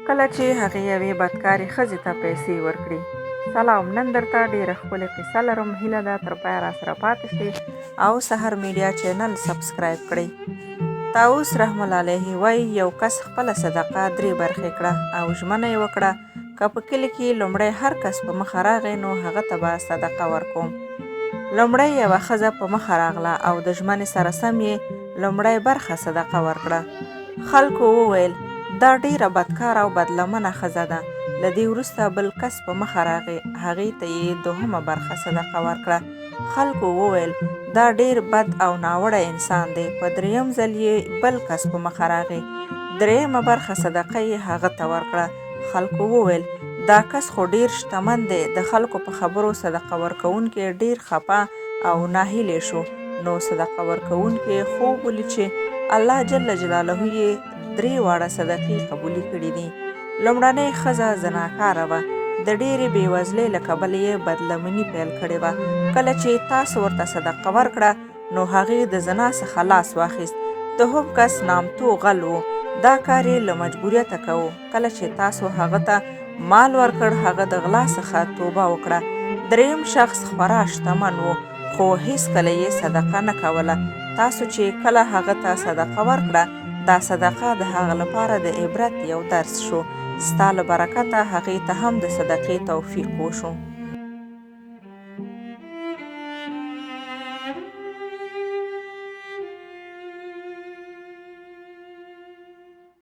کله چې هغې یوې بدکارې ښځې ته پیسې ورکړې. سلام، نن درته ډېره ښکلې قصه لرم. هیله ده تر پایه راسره پاتې شئ او سحر میډیا چینل سبسکرایب کړئ. طاووس رحمة الله علیه وایي یو کس خپله صدقه 3 برخې کړه او ژمنه یې وکړه که په کلي کې لومړی هر کس په مخه راغی نو هغه ته به صدقه ورکوم. لومړی یوه ښځه په مخه راغله او د ژمنې سره سم یې لومړی برخه صدقه ورکړه. خلکو وویل دا ډیره بدکاره او بدلمنه ښځه ده. له دې وروسته بل کس په مخه راغی، هغې ته یې 2مه برخه صدقه ورکړه. خلکو وویل دا ډیر بد او ناوړه انسان دی. په 3م ځل یې بل کس په مخه راغی، 3مه برخه صدقه یې هغه ته ورکړه. خلکو وویل دا کس خو ډیر شتمن دی. د خلکو په خبرو صدقه ورکوونکی ډیر خفه او ناهیلی شو. نو صدقه ورکوونکی خوب ولید چې الله جل جلاله یې 3 واړه صدقې قبولې کړي دي. لومړنۍ ښځه زناکاره وه. د ډېرې بېوزلۍ له کبله یې بدلمني پیل کړې وه. کله چې تاسو ورته صدقه ورکړه نو هغې د زنا څخه لاس واخیست. دوهم کس نامتو غل و. دا کار یې له مجبوریته کوو. کله چې تاسو هغه ته مال ورکړ هغه د غلا څخه توبه وکړه. 3م شخص خورا شتمن و خو هیڅکله یې صدقه نه کوله. تاسو چې کله هغه ته صدقه ورکړه دا صدقه د هغه لپاره د عبرت یو درس شو. ستا له برکته هغې ته هم د صدقې توفیق وشو.